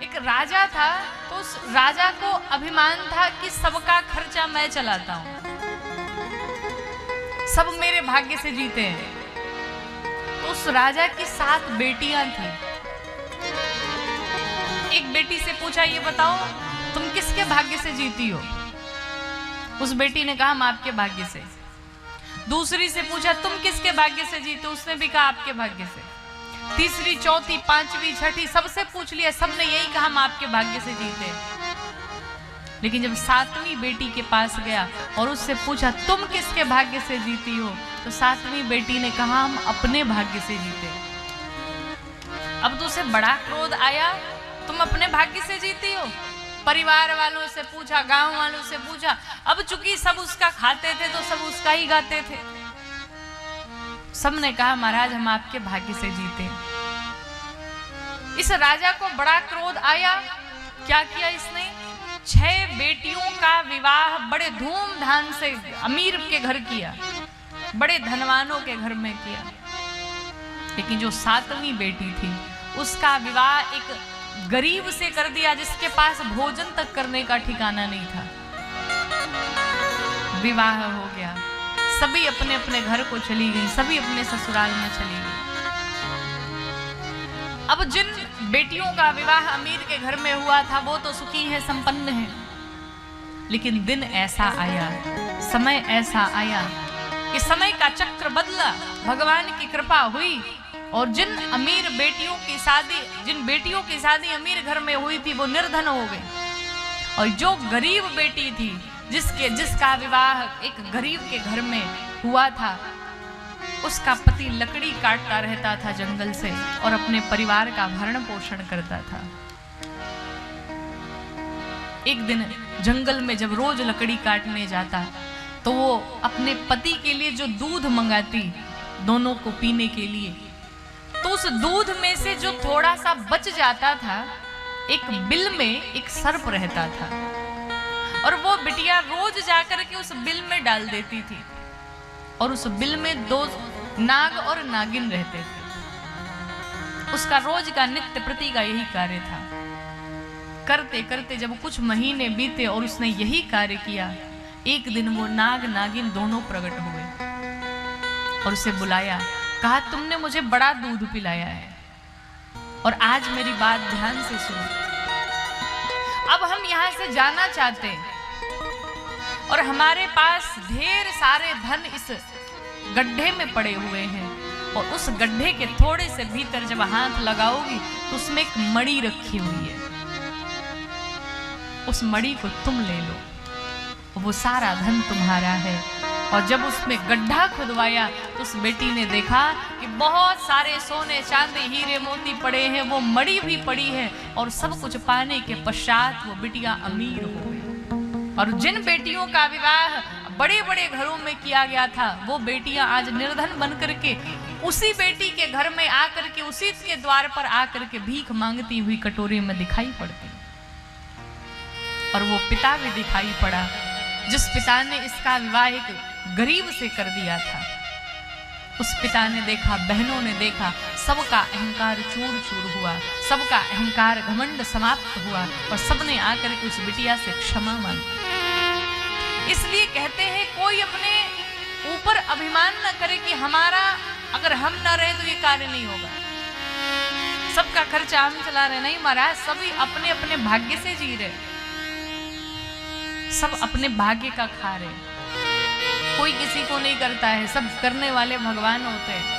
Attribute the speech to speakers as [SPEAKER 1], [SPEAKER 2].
[SPEAKER 1] एक राजा था, तो उस राजा को अभिमान था कि सबका खर्चा मैं चलाता हूं, सब मेरे भाग्य से जीते हैं। तो उस राजा की 7 बेटियां थी। एक बेटी से पूछा, ये बताओ तुम किसके भाग्य से जीती हो? उस बेटी ने कहा, हम आपके भाग्य से। दूसरी से पूछा, तुम किसके भाग्य से जीते हो? उसने भी कहा, आपके भाग्य से। तीसरी, चौथी, पांचवी, छठी, सबसे पूछ लिया, सबने यही कहा, हम आपके भाग्य से जीते। लेकिन जब 7वीं बेटी के पास गया और उससे पूछा, तुम किसके भाग्य से जीती हो? तो 7वीं बेटी ने कहा, हम अपने भाग्य से जीते। अब तो उसे बड़ा क्रोध आया, तुम अपने भाग्य से जीती हो? परिवार वालों से पूछा, गांव वालों से पूछा। अब चूंकि सब उसका खाते थे तो सब उसका ही गाते थे। सबने कहा, महाराज हम आपके भाग्य से जीते। इस राजा को बड़ा क्रोध आया। क्या किया इसने? 6 बेटियों का विवाह बड़े धूमधाम से अमीर के घर किया, बड़े धनवानों के घर में किया। लेकिन जो 7वीं बेटी थी, उसका विवाह एक गरीब से कर दिया, जिसके पास भोजन तक करने का ठिकाना नहीं था। विवाह हो गया, सभी अपने अपने घर को चली गई, सभी अपने ससुराल में चली गई। अब जिन बेटियों का विवाह अमीर के घर में हुआ था, वो तो सुखी है, संपन्न है। लेकिन दिन ऐसा आया, समय ऐसा आया कि समय का चक्र बदला, भगवान की कृपा हुई और जिन अमीर बेटियों की शादी, जिन बेटियों की शादी अमीर घर में हुई थी, वो निर्धन हो गई। और जो गरीब बेटी थी, जिसका विवाह एक गरीब के घर में हुआ था, उसका पति लकड़ी काटता रहता था जंगल से और अपने परिवार का भरण पोषण करता था। एक दिन जंगल में जब रोज लकड़ी काटने जाता, तो वो अपने पति के लिए जो दूध मंगाती दोनों को पीने के लिए, तो उस दूध में से जो थोड़ा सा बच जाता था, एक बिल में एक सर्प रहता था और वो बिटिया रोज जाकर के उस बिल में डाल देती थी। और उस बिल में 2 नाग और नागिन रहते थे। उसका रोज का नित्य प्रति का यही कार्य था। करते करते जब कुछ महीने बीते और उसने यही कार्य किया, एक दिन वो नाग नागिन दोनों प्रकट हुए और उसे बुलाया। कहा, तुमने मुझे बड़ा दूध पिलाया है और आज मेरी बात ध्यान से सुनो। अब हम यहां से जाना चाहते हैं और हमारे पास ढेर सारे धन इस गड्ढे में पड़े हुए हैं, और उस गड्ढे के थोड़े से भीतर जब हाथ लगाओगी तो उसमें एक मणि रखी हुई है। उस मणि को तुम ले लो, वो सारा धन तुम्हारा है। और जब उसमें गड्ढा खुदवाया तो उस बेटी ने देखा कि बहुत सारे सोने चांदी हीरे मोती पड़े हैं, वो मणि भी पड़ी है, और सब कुछ पाने के पश्चात वो बिटिया अमीर हो गई। और जिन बेटियों का विवाह बड़े बड़े घरों में किया गया था, वो बेटियां आज निर्धन बन करके उसी बेटी के घर में आकर के, उसी के द्वार पर आकर के भीख मांगती हुई कटोरे में दिखाई पड़ती। और वो पिता भी दिखाई पड़ा, जिस पिता ने इसका विवाह एक गरीब से कर दिया था। उस पिता ने देखा, बहनों ने देखा, सबका अहंकार चूर चूर हुआ, सबका अहंकार घमंड समाप्त हुआ और सबने आकर के उस बिटिया से क्षमा मांगी। इसलिए कहते हैं, कोई अपने ऊपर अभिमान न करे कि हमारा, अगर हम न रहे तो ये कार्य नहीं होगा, सबका खर्चा हम चला रहे। नहीं महाराज, सभी अपने अपने भाग्य से जी रहे, सब अपने भाग्य का खा रहे। कोई किसी को नहीं करता है, सब करने वाले भगवान होते हैं।